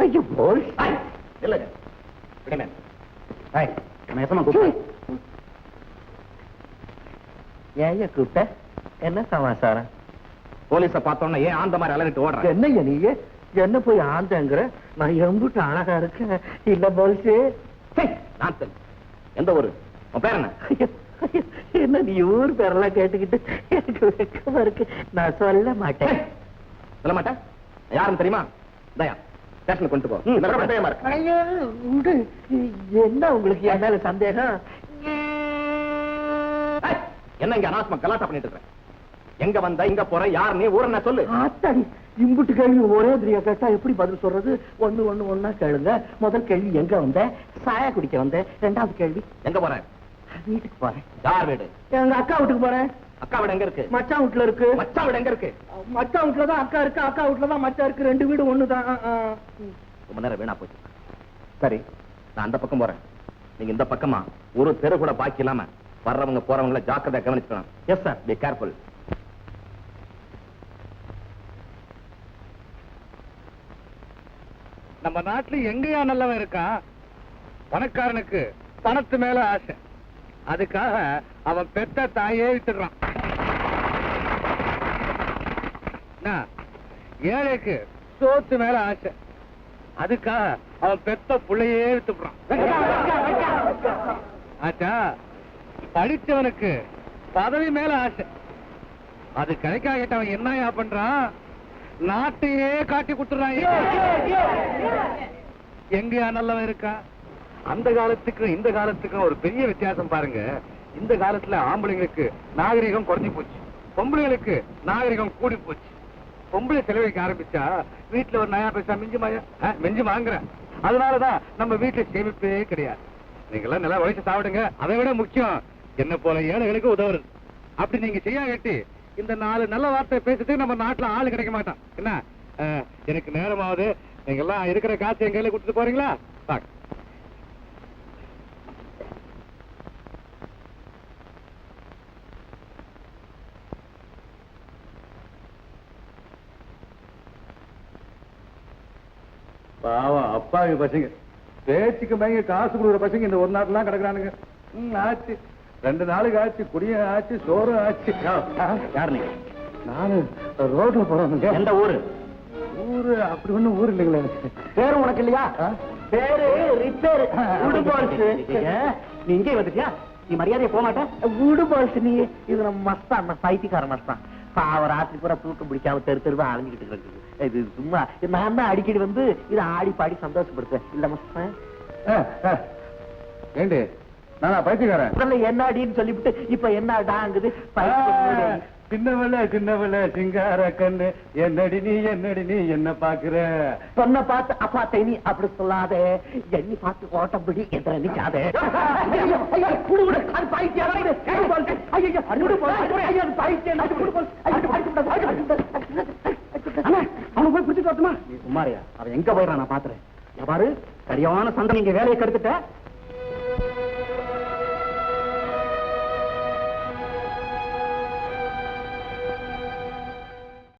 ஐயோ போல் இல்லங்க விடுமே நேசமா கூப்பிட்டு ஏன் கூப்பிட்ட? என்ன சமாச்சாரம்? போலீஸ பார்த்தோன்னா ஏன் ஆந்த மாதிரி அலறிட்டு ஓடுற? என்னைய நீ என்ன போய் ஆந்தங்கிற? நான் எம்புட்டு அழகா இருக்கேன் இல்ல போல்ஸே? எந்த ஊரு? உன் பேர் என்ன? என்ன நீ ஊர் பேரெல்லாம் கேட்டுக்கிட்டு எனக்கு வெக்கமா இருக்கு. நான் சொல்ல மாட்டேன். சொல்ல மாட்டேன்? யாருன்னு தெரியுமா? தயா ஸ்டேஷனுக்கு கொண்டு போ. ஐயோ உண்டு. என்ன உங்களுக்கு என் மேல சந்தேகம்? என்ன இங்க அனாவசியமா கலாட்டா பண்ணிட்டு இருக்க? எங்க வந்த, இங்க போற, யார் நீ, ஊர் என்ன சொல்லு. ஆத்தாடி, இம்புட்டு கேள்வி ஒரே திரியா கேட்டா எப்படி பதில் சொல்றது? ஒண்ணு கேளுங்க. முதல் கேள்வி எங்க வந்த? சாயா குடிக்க வந்த. ரெண்டாவது கேள்வி எங்க போற? வீட்டுக்கு போறேன். யார் வீடு? எங்க அக்கா வீட்டுக்கு போறேன். அக்கா வீடு எங்க இருக்கு? மச்சான் வீட்டுல இருக்கு. மச்சான் வீடு எங்க இருக்கு? மச்சான் வீட்டுல தான் அக்கா இருக்கு, அக்கா வீட்டுல தான் மச்சான் இருக்கு. ரெண்டு வீடு ஒண்ணுதான். ரொம்ப நேரம் வீணா போச்சு. சரி, நான் அந்த பக்கம் போறேன், நீங்க இந்த பக்கமா ஒரு தெரு கூட பாக்கி இல்லாம வர்றவங்க போறவங்களை ஜாக்கிரதையா கவனிச்சுக்கணும். Yes sir, be careful. நம்ம நாட்டுல எங்கயா நல்லவன் இருக்கான்? பணக்காரனுக்கு பணத்து மேல ஆசை, அதுக்காக அவன் பெத்த தாயே விட்டுறான். ஏழைக்கு சோத்து மேல ஆசை, அதுக்காக அவன் பெத்த புள்ளையே விட்டுறான். ஆச்சா, படிச்சவனுக்கு பதவி மேல ஆசை, அது கிடைக்காகிட்ட அவன் என்னையா பண்றான்? நாட்டையே காட்டி கொடுத்துறான். எங்கயா நல்லவன் இருக்கா? அந்த காலத்துக்கும் இந்த காலத்துக்கும் ஒரு பெரிய வித்தியாசம் பாருங்க. இந்த காலத்துல ஆம்பளைங்களுக்கு நாகரிகம் குறைஞ்சு போச்சு, பொம்பளைங்களுக்கு நாகரிகம் கூடி போச்சு. பொம்பளை செலவழிக்க ஆரம்பிச்சா வீட்டுல ஒரு நயா பைசா மிஞ்சி வாங்குற. அதனாலதான் நம்ம வீட்டுல சேமிப்பே கிடையாது. நீங்க எல்லாம் நல்லா உழைச்சு சாப்பிடுங்க. அதை விட முக்கியம், என்ன போல ஏழைகளுக்கு உதவுறது. அப்படி நீங்க செய்யா கட்டி இந்த 4 நல்ல வார்த்தை பேசிட்டு நம்ம நாட்டுல ஆளு கிடைக்க மாட்டான். என்ன, எனக்கு நேரமாவது, நீங்க எல்லாம் இருக்கிற காசு எங்க கையில கொடுத்துட்டு போறீங்களா? பாவம் அப்பாவி பசங்க, பேச்சுக்கு பயங்க காசு கொடுக்குற பசங்க இந்த ஒரு நாட்டுலாம் கிடக்குறானுங்க. ஆச்சு 2 நாளுக்கு ஆச்சு, குடியும் ஆச்சு, சோறும் ஆச்சு. யார் நீங்க? நானு ரோட்ல போறேன். எந்த ஊரு? ஊரு அப்படி ஒண்ணும் ஊர் இல்லைங்களே. பேரு உனக்கு இல்லையா? பேரு ரிப்பேர். நீ இங்கே வந்துட்டியா? நீ மரியாதையை போக மாட்டேன். வீடு போல்ஸ் நீ. இது நம்ம மஸ்தான், பைத்தியக்கார மஸ்தான். பாவம் ராத்திரி பூரா தூக்கம் பிடிக்காம தெருவா அலைஞ்சிக்கிட்டு இருக்கு. இது சும்மா நான் தான் அடிக்கடி வந்து இதை ஆடி பாடி சந்தோஷப்படுத்துவேன். இல்ல மஸ்தான்? ஏண்டி நானா பைத்தியக்காரன்? என்ன அடின்னு சொல்லிவிட்டு இப்ப என்ன டாங்குது? சின்னவள சிங்கார கண்ணு, என்னடி நீ என்ன பாக்குற? சொன்ன பார்த்து அப்பா நீ அப்படி சொல்லாத. எண்ணி பார்த்து ஓட்டப்படி எத்தனை நிக்காதே. அவனை போய் பிடிச்சிட்டு வரட்டுமா? நீ சும்மாரியா, அவன் எங்க போயிடறான் நான் பாத்துறேன். பாரு, சரியான சண்டை. நீங்க வேலையை கெடுத்துட்ட.